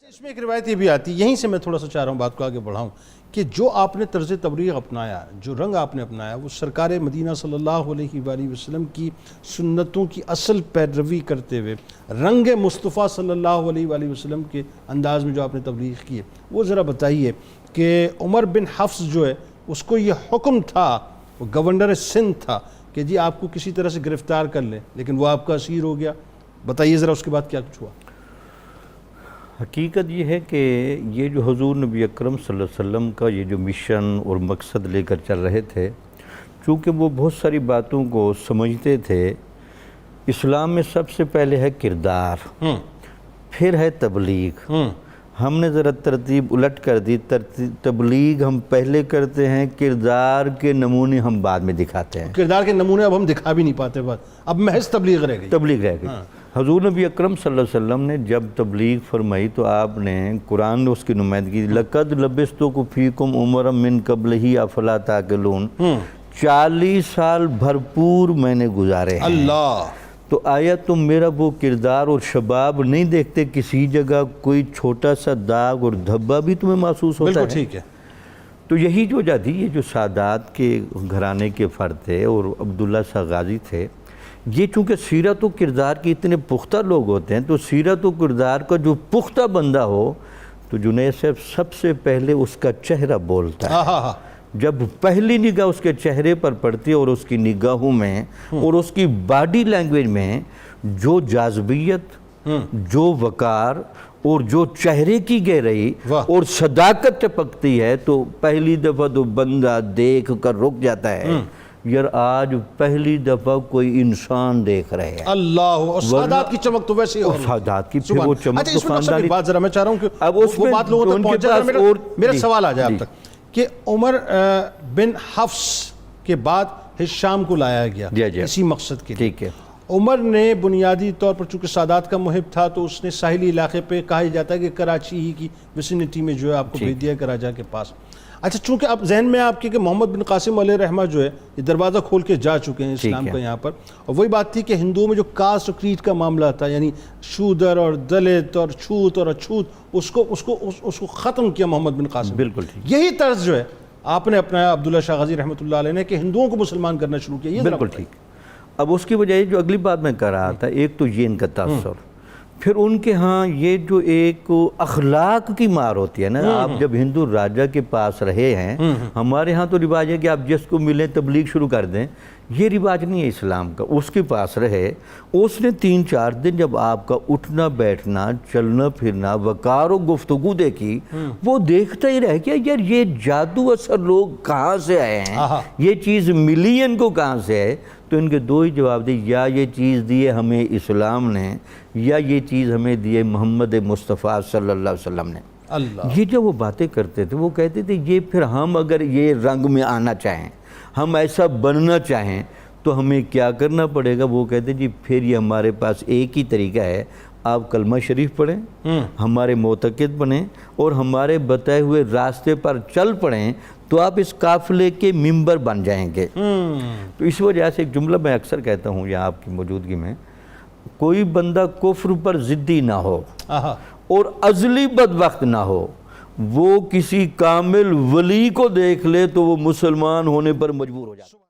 اس میں ایک روایت یہ بھی آتی ہے، یہیں سے میں تھوڑا سا چاہ رہا ہوں بات کو آگے بڑھاؤں، کہ جو آپ نے طرز تبلیغ اپنایا، جو رنگ آپ نے اپنایا، وہ سرکار مدینہ صلی اللہ علیہ وآلہ وسلم کی سنتوں کی اصل پیروی کرتے ہوئے رنگ مصطفیٰ صلی اللہ علیہ وآلہ وسلم کے انداز میں جو آپ نے تبلیغ کی ہے، وہ ذرا بتائیے کہ عمر بن حفص جو ہے اس کو یہ حکم تھا، وہ گورنر سندھ تھا کہ جی آپ کو کسی طرح سے گرفتار کر لیں، لیکن وہ آپ کا اسیر ہو گیا، بتائیے ذرا اس کے بعد کیا کچھ ہوا؟ حقیقت یہ ہے کہ یہ جو حضور نبی اکرم صلی اللہ علیہ وسلم کا یہ جو مشن اور مقصد لے کر چل رہے تھے، چونکہ وہ بہت ساری باتوں کو سمجھتے تھے، اسلام میں سب سے پہلے ہے کردار، پھر ہے تبلیغ۔ ہم نے ذرا ترتیب الٹ کر دی، تبلیغ ہم پہلے کرتے ہیں، کردار کے نمونے ہم بعد میں دکھاتے ہیں۔ کردار کے نمونے اب ہم دکھا بھی نہیں پاتے، اب محض تبلیغ رہ گئی۔ تبلیغ رہ گئی۔ حضور نبی اکرم صلی اللہ علیہ وسلم نے جب تبلیغ فرمائی تو آپ نے قرآن نے اس کی نمائندگی، لَقَدْ لَبِثْتُ فِيكُمْ عُمَرًا مِّن قَبْلِهِ أَفَلَا تَعْقِلُونَ، 40 سال بھرپور میں نے گزارے ہیں۔ اللہ! تو آیا تم میرا وہ کردار اور شباب نہیں دیکھتے؟ کسی جگہ کوئی چھوٹا سا داغ اور دھبا بھی تمہیں محسوس ہوتا ہے؟ بالکل ٹھیک ہے۔ تو یہی جو وجہ تھی، یہ جو سادات کے گھرانے کے فرد تھے اور عبداللہ شاہ غازی تھے، یہ چونکہ سیرت و کردار کے اتنے پختہ لوگ ہوتے ہیں، تو سیرت و کردار کا جو پختہ بندہ ہو تو جنید صاحب سب سے پہلے اس کا چہرہ بولتا ہے۔ جب پہلی نگاہ اس کے چہرے پر پڑتی ہے اور اس کی نگاہوں میں اور اس کی باڈی لینگویج میں جو جاذبیت، جو وقار اور جو چہرے کی گہرائی اور صداقت ٹپکتی ہے، تو پہلی دفعہ تو بندہ دیکھ کر رک جاتا ہے، یار آج پہلی دفعہ کوئی انسان دیکھ رہے ہیں۔ اللہ! اور سادات کی چمک تو ویسے ہی اور سادات کی پھر وہ چمک تو خاندانی بات ذرا میں چاہ رہا ہوں کہ وہ بات لوگوں تک پہنچ جائے۔ میرا سوال آ جائے آپ تک کہ عمر بن حفص کے بعد ہشام کو لایا گیا اسی مقصد کے لیے۔ ٹھیک ہے۔ عمر نے بنیادی طور پر چونکہ سادات کا محب تھا تو اس نے ساحلی علاقے پہ، کہا جاتا ہے کہ کراچی ہی کی ویسینٹی میں جو ہے آپ کو بھیج دیا، کراجا کے پاس۔ اچھا، چونکہ اب ذہن میں آپ کی کہ محمد بن قاسم علیہ رحمہ جو ہے یہ دروازہ کھول کے جا چکے ہیں اسلام کا یہاں پر، اور وہی بات تھی کہ ہندوؤں میں جو کاسٹ اور کریڈ کا معاملہ تھا، یعنی شودر اور دلت اور چھوت اور اچھوت، اس کو ختم کیا محمد بن قاسم۔ بالکل ٹھیک۔ یہی طرز جو ہے آپ نے اپنایا عبداللہ شاہ غازی رحمۃ اللہ علیہ نے کہ ہندوؤں کو مسلمان کرنا شروع کیا۔ بالکل ٹھیک۔ اب اس کی وجہ جو اگلی بات میں کہہ رہا تھا، ایک تو یہ ان کا تاثر، پھر ان کے ہاں یہ جو ایک اخلاق کی مار ہوتی ہے نا، آپ جب ہندو راجہ کے پاس رہے ہیں، ہمارے ہاں تو رواج ہے کہ آپ جس کو ملیں تبلیغ شروع کر دیں، یہ رواج نہیں ہے اسلام کا۔ اس کے پاس رہے، اس نے 3-4 دن جب آپ کا اٹھنا بیٹھنا، چلنا پھرنا، وقار و گفتگو دیکھی، وہ دیکھتا ہی رہ گیا، یار یہ جادو اثر لوگ کہاں سے آئے ہیں، یہ چیز ملی ان کو کہاں سے ہے؟ تو ان کے دو ہی جواب دی، یا یہ چیز دی ہے ہمیں اسلام نے، یا یہ چیز ہمیں دی ہے محمد مصطفیٰ صلی اللہ علیہ وسلم نے۔ یہ جو وہ باتیں کرتے تھے، وہ کہتے تھے یہ پھر ہم اگر یہ رنگ میں آنا چاہیں، ہم ایسا بننا چاہیں تو ہمیں کیا کرنا پڑے گا؟ وہ کہتے جی پھر یہ ہمارے پاس ایک ہی طریقہ ہے، آپ کلمہ شریف پڑھیں، ہمارے معتقد بنیں اور ہمارے بتائے ہوئے راستے پر چل پڑیں، تو آپ اس قافلے کے ممبر بن جائیں گے۔ تو اس وجہ سے ایک جملہ میں اکثر کہتا ہوں یہاں آپ کی موجودگی میں، کوئی بندہ کفر پر ضدی نہ ہو اور ازلی بدبخت نہ ہو، وہ کسی کامل ولی کو دیکھ لے تو وہ مسلمان ہونے پر مجبور ہو جاتا ہے۔